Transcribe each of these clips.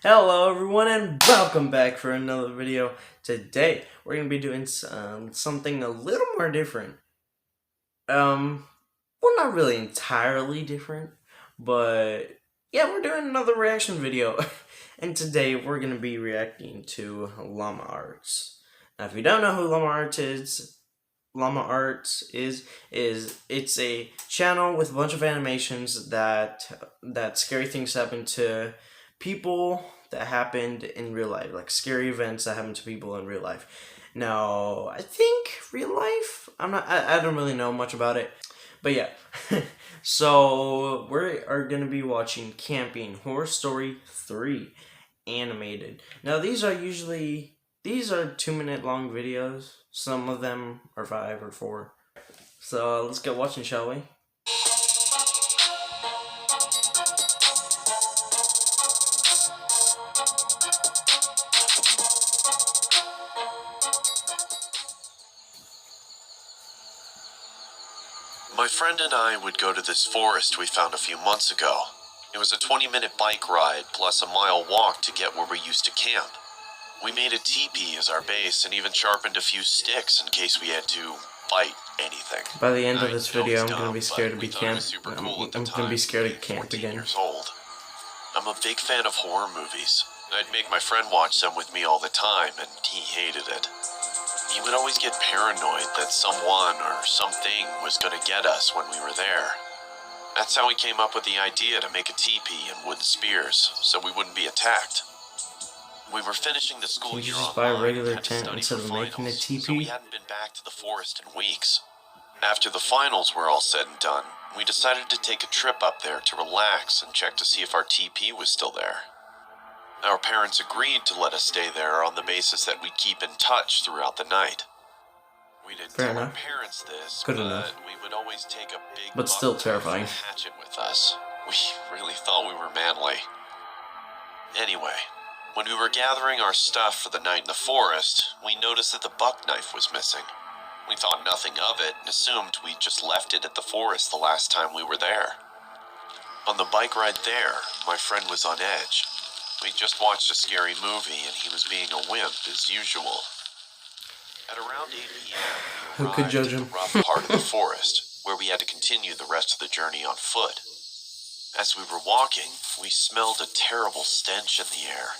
Hello everyone and welcome back for another video. Today we're going to be doing something a little more different. Well, not really entirely different, but yeah, we're doing another reaction video. And today we're going to be reacting to Llama Arts. Now if you don't know who Llama Arts is it's a channel with a bunch of animations that scary things happen to people that happened in real life, like scary events that happen to people in real life. Now, I think real life, I don't really know much about it, but yeah. So we are gonna be watching Camping Horror Story 3 animated. Now these are 2-minute long videos. Some of them are 5 or 4. So let's get watching, shall we? My friend and I would go to this forest we found a few months ago. It was a 20-minute bike ride plus a mile walk to get where we used to camp. We made a teepee as our base and even sharpened a few sticks in case we had to fight anything. By the end of this video, I'm gonna be scared to be camp. I'm gonna be scared to camp again. Years old. I'm a big fan of horror movies. I'd make my friend watch them with me all the time, and he hated it. He would always get paranoid that someone or something was going to get us when we were there. That's how he came up with the idea to make a teepee and wooden spears, so we wouldn't be attacked. We were finishing the school year just buy a regular had to tent study instead for of making a finals, teepee? so we hadn't been back to the forest in weeks. After the finals were all said and done, we decided to take a trip up there to relax and check to see if our teepee was still there. Our parents agreed to let us stay there on the basis that we'd keep in touch throughout the night. We didn't tell our parents this, but we would always take a big but still terrifying hatchet with us. We really thought we were manly. Anyway, when we were gathering our stuff for the night in the forest, we noticed that the buck knife was missing. We thought nothing of it and assumed we'd just left it at the forest the last time we were there. On the bike ride there, my friend was on edge. We just watched a scary movie and he was being a wimp as usual. At around 8 p.m., we arrived at the rough part of the forest, where we had to continue the rest of the journey on foot. As we were walking, we smelled a terrible stench in the air.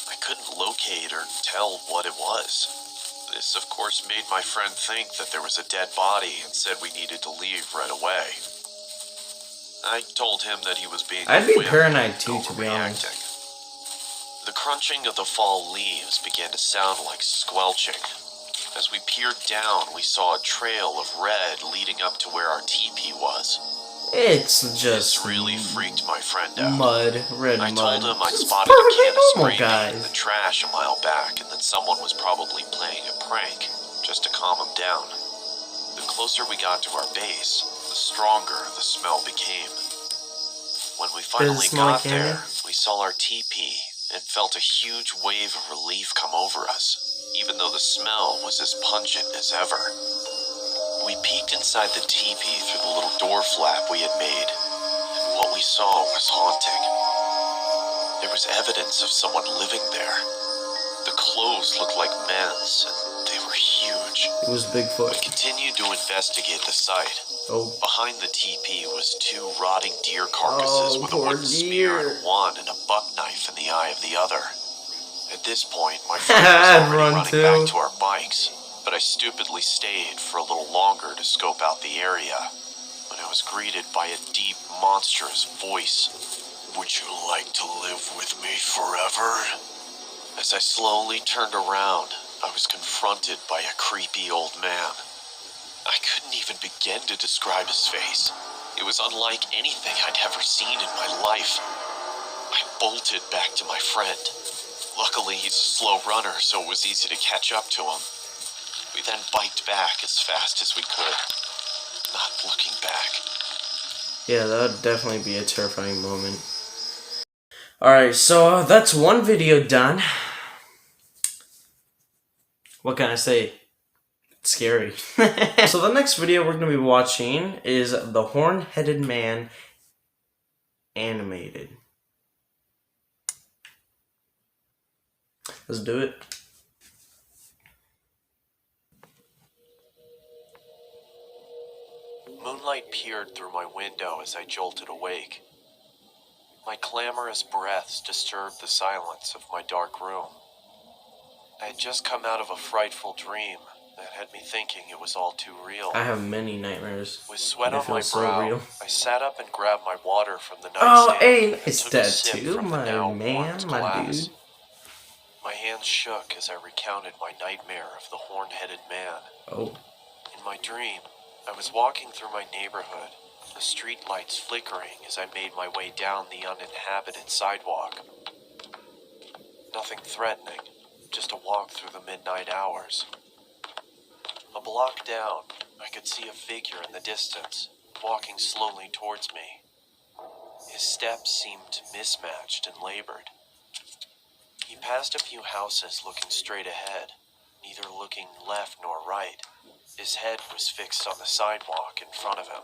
I couldn't locate or tell what it was. This, of course, made my friend think that there was a dead body and said we needed to leave right away. I told him that he was being I'd be paranoid too, to be honest. The crunching of the fall leaves began to sound like squelching. As we peered down, we saw a trail of red leading up to where our teepee was. It's just this really freaked my friend out. Red mud. I told him I'd spotted a can of spray paint in the trash a mile back and that someone was probably playing a prank just to calm him down. The closer we got to our base, the stronger the smell became. When we finally got there, we saw our teepee and felt a huge wave of relief come over us, even though the smell was as pungent as ever. We peeked inside the teepee through the little door flap we had made, and what we saw was haunting. There was evidence of someone living there. The clothes looked like men's, and they were huge. It was Bigfoot. We continued to investigate the site. Behind the teepee was 2 rotting deer carcasses with a wooden spear in one and a buck knife in the eye of the other. At this point, my friend was already running back to our bikes, but I stupidly stayed for a little longer to scope out the area, when I was greeted by a deep, monstrous voice. "Would you like to live with me forever?" As I slowly turned around, I was confronted by a creepy old man. I couldn't even begin to describe his face. It was unlike anything I'd ever seen in my life. I bolted back to my friend. Luckily, he's a slow runner, so it was easy to catch up to him. We then biked back as fast as we could, not looking back. Yeah, that would definitely be a terrifying moment. Alright, so that's one video done. What can I say? It's scary. So the next video we're going to be watching is The Horn-Headed Man animated. Let's do it. Moonlight peered through my window as I jolted awake. My clamorous breaths disturbed the silence of my dark room. I had just come out of a frightful dream that had me thinking it was all too real. I have many nightmares. With sweat on my so brow, real. I sat up and grabbed my water from the Oh, nightstand hey, and it's took a that sip too, from the my now man, warmed my glass. dude. My hands shook as I recounted my nightmare of the horn-headed man. Oh. In my dream, I was walking through my neighborhood, the street lights flickering as I made my way down the uninhabited sidewalk. Nothing threatening, just a walk through the midnight hours. A block down, I could see a figure in the distance, walking slowly towards me. His steps seemed mismatched and labored. He passed a few houses looking straight ahead, neither looking left nor right. His head was fixed on the sidewalk in front of him.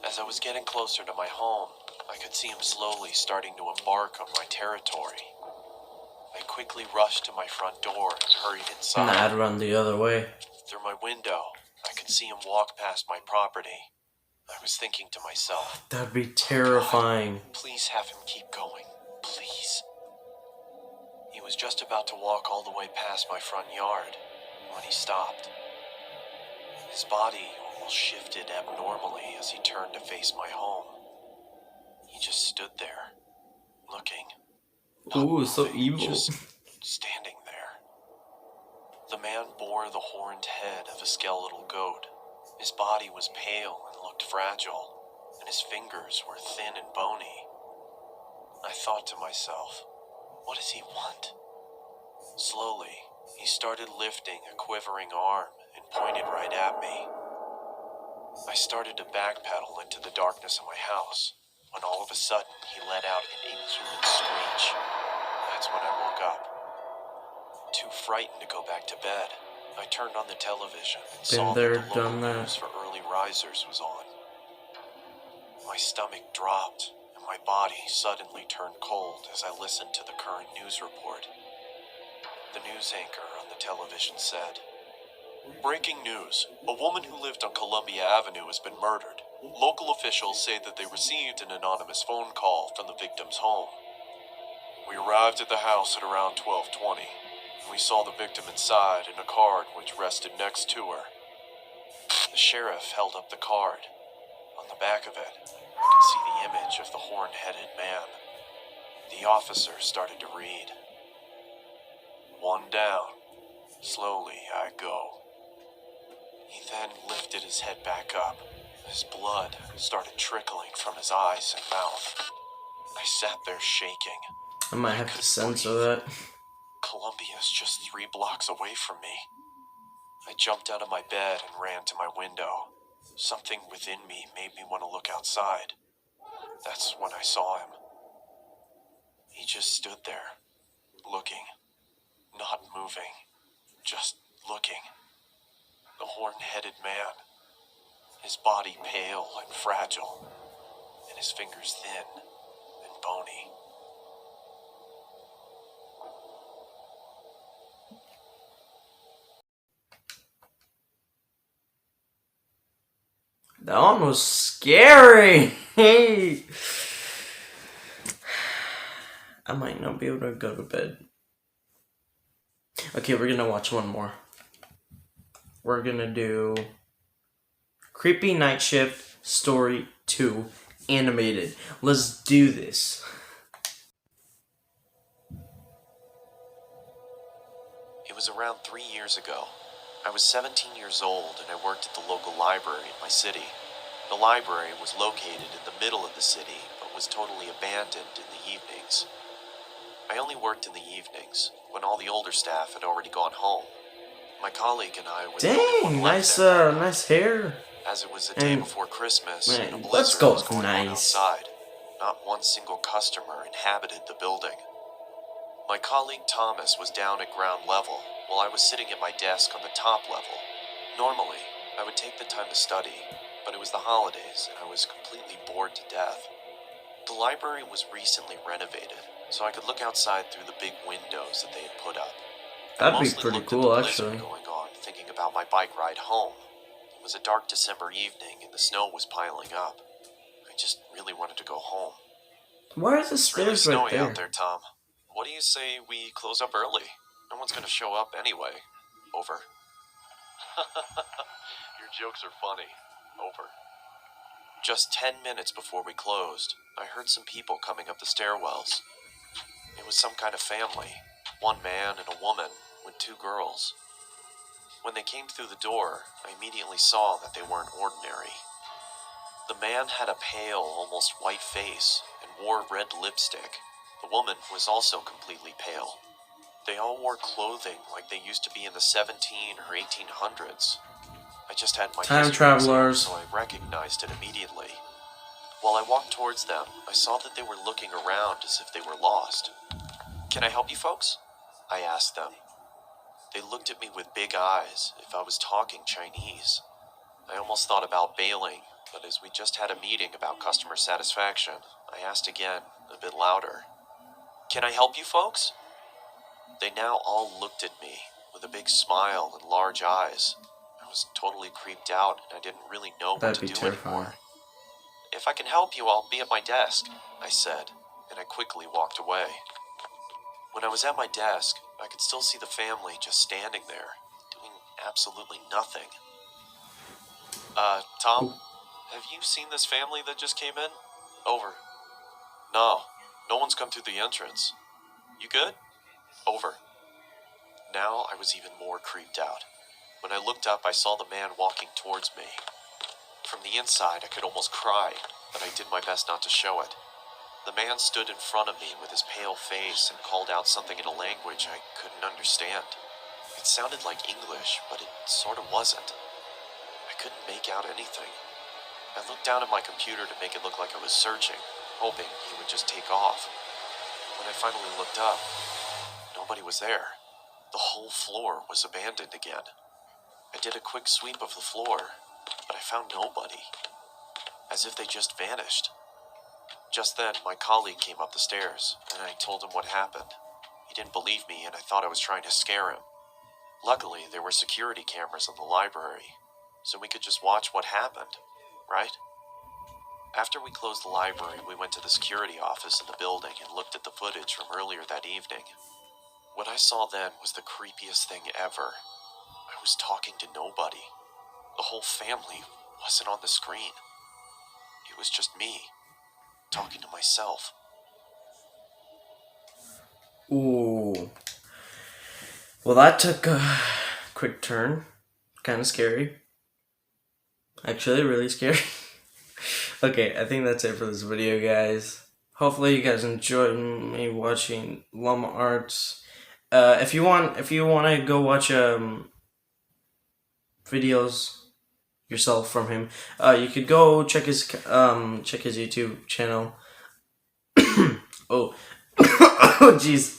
As I was getting closer to my home, I could see him slowly starting to embark on my territory. I quickly rushed to my front door and hurried inside. Nah, I'd run the other way. Through my window, I could see him walk past my property. I was thinking to myself, that'd be terrifying. God, please have him keep going. Please. He was just about to walk all the way past my front yard when he stopped. His body almost shifted abnormally as he turned to face my home. He just stood there, looking. Ooh, so moving, evil. Just standing there. The man bore the horned head of a skeletal goat. His body was pale and looked fragile, and his fingers were thin and bony. I thought to myself, what does he want? Slowly, he started lifting a quivering arm and pointed right at me. I started to backpedal into the darkness of my house, when all of a sudden he let out an inhuman screech. That's when I woke up. Too frightened to go back to bed, I turned on the television and saw that the local news for early risers was on. My stomach dropped, and my body suddenly turned cold as I listened to the current news report. The news anchor on the television said, "Breaking news. A woman who lived on Columbia Avenue has been murdered. Local officials say that they received an anonymous phone call from the victim's home. We arrived at the house at around 12:20. We saw the victim inside in a card which rested next to her." The sheriff held up the card. On the back of it, I could see the image of the horn-headed man. The officer started to read. "One down. Slowly I go." He then lifted his head back up. His blood started trickling from his eyes and mouth. I sat there shaking. I might have to censor that. Columbia's just 3 blocks away from me. I jumped out of my bed and ran to my window. Something within me made me want to look outside. That's when I saw him. He just stood there, looking, not moving, just looking. The horn-headed man, his body pale and fragile, and his fingers thin and bony. That one was scary. I might not be able to go to bed. Okay, we're gonna watch one more. We're gonna do Creepy Night Shift Story 2 Animated. Let's do this. It was around 3 years ago. I was 17 years old and I worked at the local library in my city. The library was located in the middle of the city, but was totally abandoned in the evenings. I only worked in the evenings, when all the older staff had already gone home. My colleague and I were the only one left there. Nice hair. As it was the day before Christmas, man, and a blizzard let's go was going on nice. outside. Not one single customer inhabited the building. My colleague Thomas was down at ground level, while I was sitting at my desk on the top level. Normally, I would take the time to study, but it was the holidays and I was completely bored to death. The library was recently renovated, so I could look outside through the big windows that they had put up. That'd I be mostly pretty looked cool, at the blizzard actually. going on, thinking about my bike ride home. It was a dark December evening, and the snow was piling up. I just really wanted to go home. Why are the It's really stairs right snowy there? out there, Tom. What do you say we close up early? No one's gonna show up anyway. Over. Your jokes are funny. Over. Just 10 minutes before we closed, I heard some people coming up the stairwells. It was some kind of family. One man and a woman with 2 girls. When they came through the door, I immediately saw that they weren't ordinary. The man had a pale, almost white face and wore red lipstick. The woman was also completely pale. They all wore clothing like they used to be in the 17 or 1800s. I just had my Time history travelers. exam, so I recognized it immediately. While I walked towards them, I saw that they were looking around as if they were lost. "Can I help you folks?" I asked them. They looked at me with big eyes, if I was talking Chinese. I almost thought about bailing, but as we just had a meeting about customer satisfaction, I asked again, a bit louder. "Can I help you folks?" They now all looked at me with a big smile and large eyes. I was totally creeped out, and I didn't really know what That'd to be do terrifying. anymore. "If I can help you, I'll be at my desk," I said, and I quickly walked away. When I was at my desk, I could still see the family just standing there, doing absolutely nothing. Tom, have you seen this family that just came in?" Over. "No, no one's come through the entrance. You good?" Over. Now I was even more creeped out. When I looked up, I saw the man walking towards me. From the inside, I could almost cry, but I did my best not to show it. The man stood in front of me with his pale face and called out something in a language I couldn't understand. It sounded like English, but it sort of wasn't. I couldn't make out anything. I looked down at my computer to make it look like I was searching, hoping he would just take off. When I finally looked up, nobody was there. The whole floor was abandoned again. I did a quick sweep of the floor, but I found nobody. As if they just vanished. Just then, my colleague came up the stairs, and I told him what happened. He didn't believe me, and I thought I was trying to scare him. Luckily, there were security cameras in the library, so we could just watch what happened, right? After we closed the library, we went to the security office in the building and looked at the footage from earlier that evening. What I saw then was the creepiest thing ever. I was talking to nobody. The whole family wasn't on the screen. It was just me, talking to myself. Ooh. Well, that took a quick turn. Kind of scary. Actually, really scary. Okay, I think that's it for this video, guys. Hopefully, you guys enjoyed me watching Llama Arts. If you want to go watch videos yourself from him, you could go check his YouTube channel. Oh, oh, jeez.